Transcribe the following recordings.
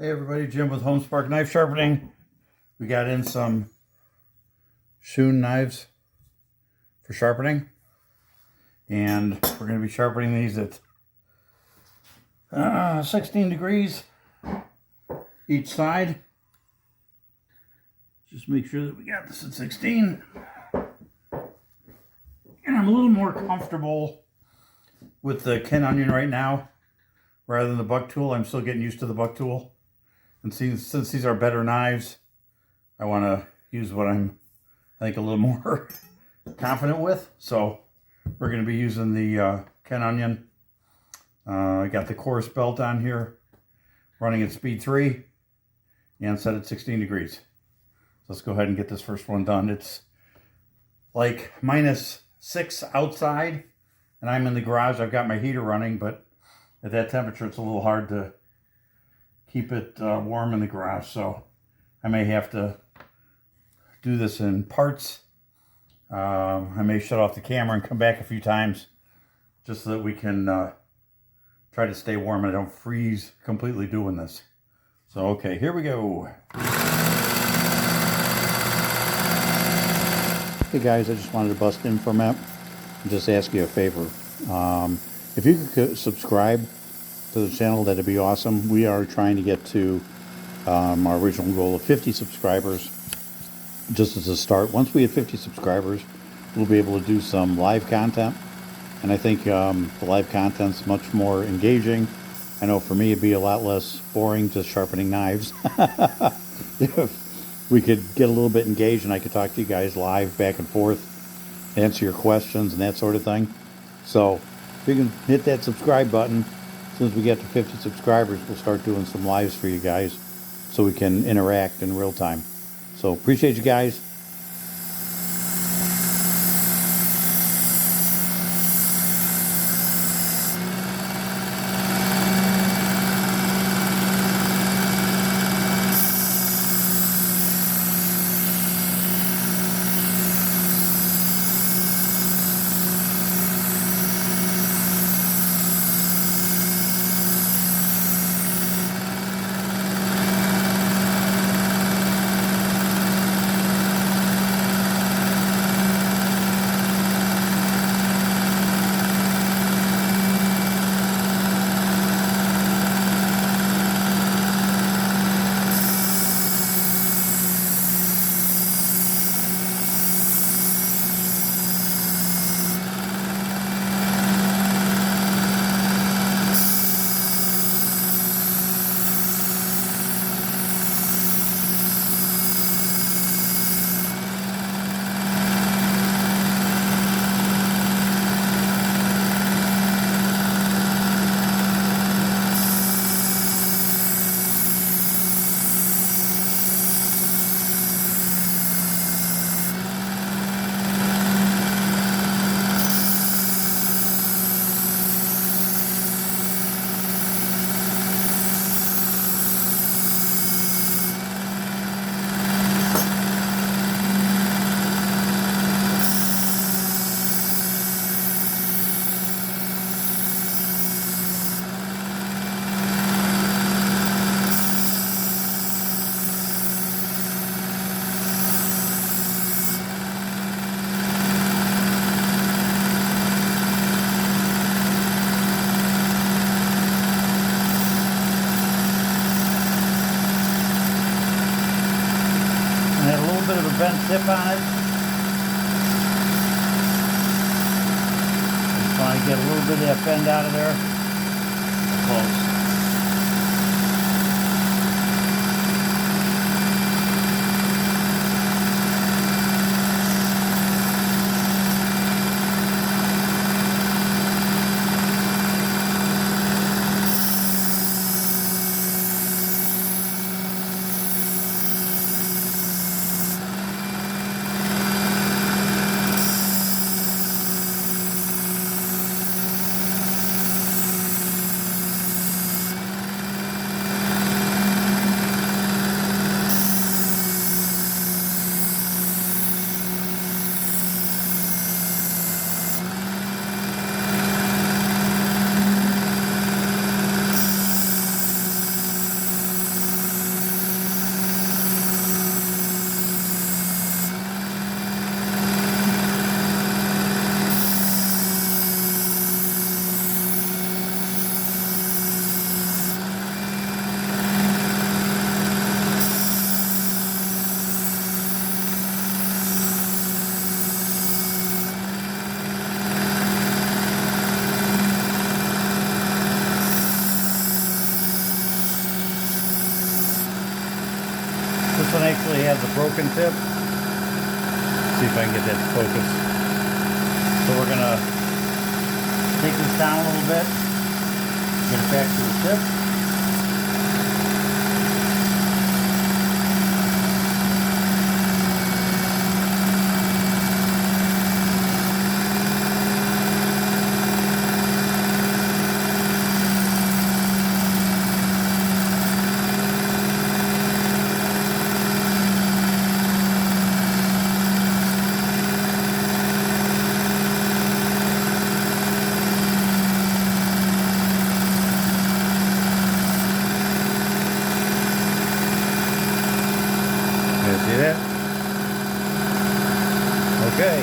Hey everybody, Jim with Homespark Knife Sharpening. We got in some Shun knives for sharpening, and we're going to be sharpening these at 16 degrees each side. Just make sure that we got this at 16. And I'm a little more comfortable with the Ken Onion right now rather than the buck tool. I'm still getting used to the buck tool. And since these are better knives, I want to use what I think, a little more confident with. So we're going to be using the Ken Onion. I got the coarse belt on here, running at speed 3 and set at 16 degrees. So let's go ahead and get this first one done. It's like -6 outside, and I'm in the garage. I've got my heater running, but at that temperature, it's a little hard to keep it warm in the garage, so I may have to do this in parts. I may shut off the camera and come back a few times just so that we can try to stay warm and I don't freeze completely doing this. So, okay, here we go. Hey guys, I just wanted to bust in for a minute and just ask you a favor. If you could subscribe to the channel, that'd be awesome. We are trying to get to our original goal of 50 subscribers. Just as a start, once we hit 50 subscribers, we'll be able to do some live content, and I think the live content's much more engaging. I know for me it'd be a lot less boring just sharpening knives. If we could get a little bit engaged and I could talk to you guys live, back and forth, answer your questions and that sort of thing. So if you can hit that subscribe button, as soon as we get to 50 subscribers, we'll start doing some lives for you guys so we can interact in real time. So appreciate you guys. Bit of a bent tip on it. Just want to get a little bit of that bend out of there. Close. actually has a broken tip. See if I can get that to focus. So we're gonna take this down a little bit, get it back to the tip. See that? Okay.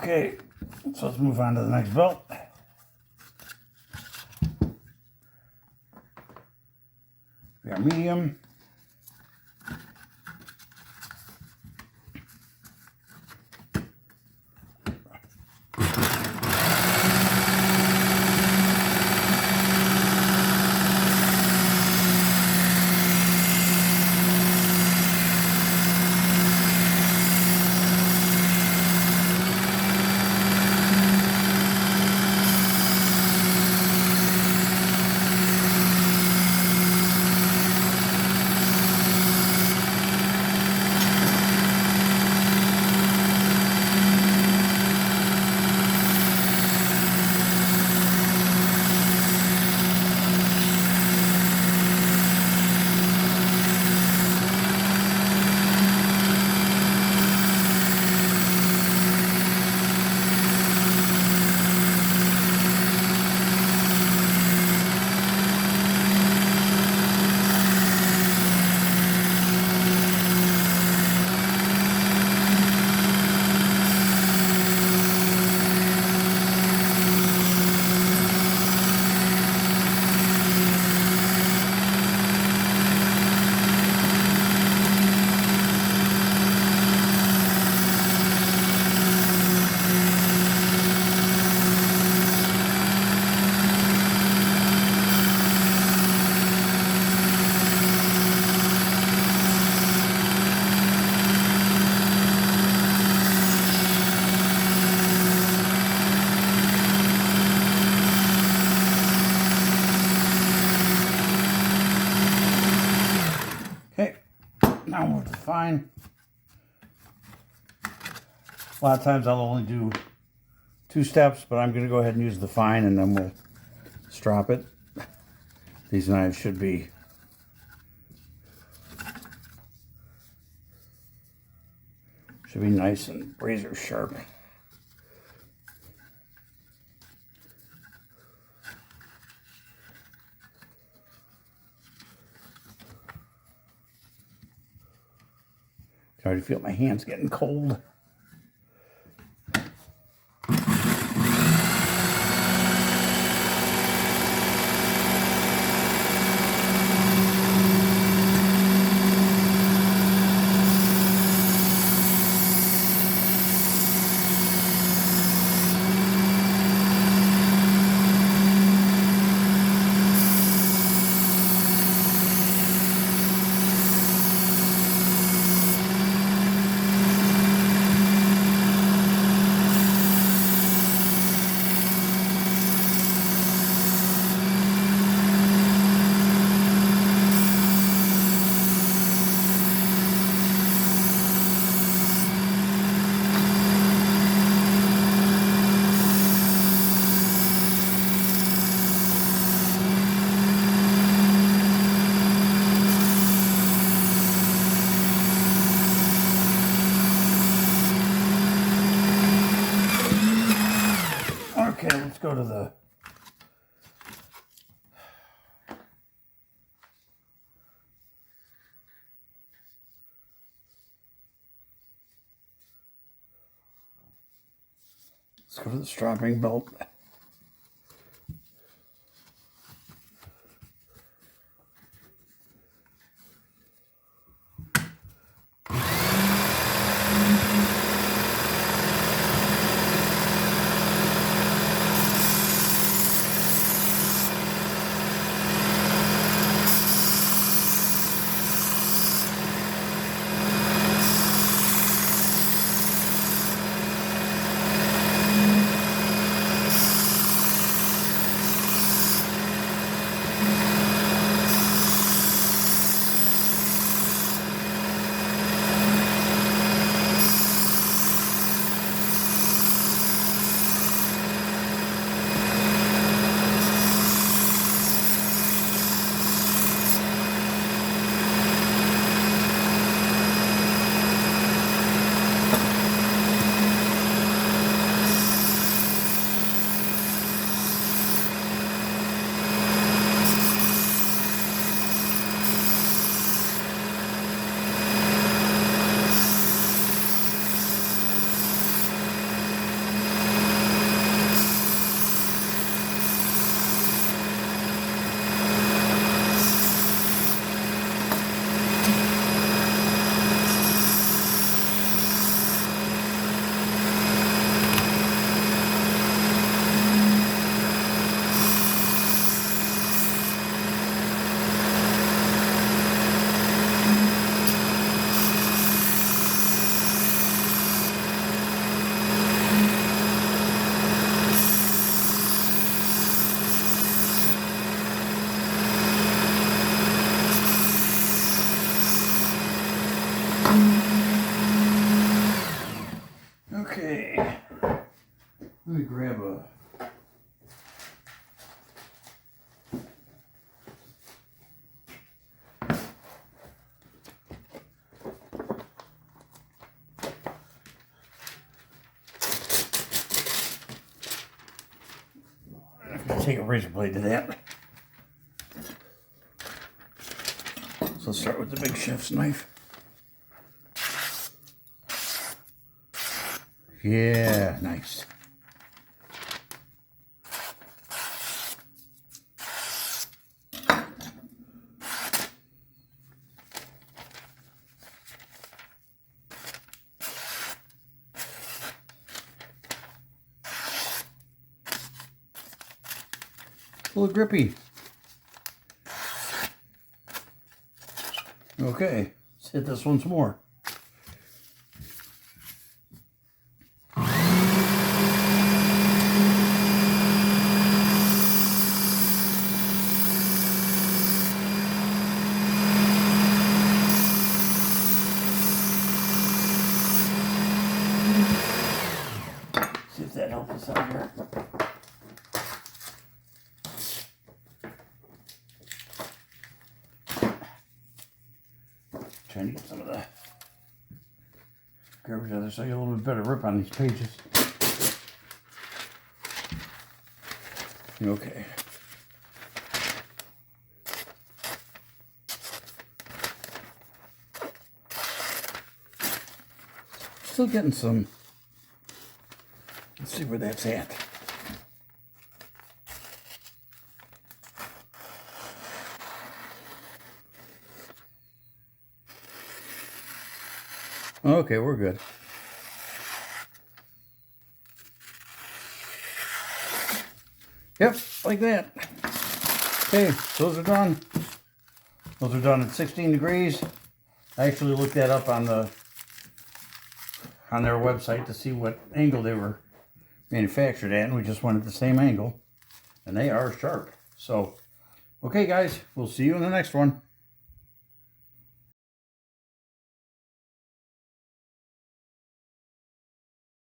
Okay, so let's move on to the next belt. We got medium. Now we'll define. A lot of times I'll only do 2 steps, but I'm going to go ahead and use the fine and then we'll strop it. These knives should be nice and razor sharp. I already feel my hands getting cold. Let's go to the sharpening belt. Okay, let me grab a take a razor blade to that. So let's start with the big chef's knife. Yeah, nice. A little grippy. Okay, let's hit this once more. See if that helps us out here. Trying to get some of the garbage out of there so I get a little bit better rip on these pages. Okay. Still getting some. Let's see where that's at. Okay, we're good. Yep, like that. Okay, those are done. Those are done at 16 degrees. I actually looked that up on their website to see what angle they were manufactured at, and we just went at the same angle, and they are sharp. So, okay guys, we'll see you in the next one.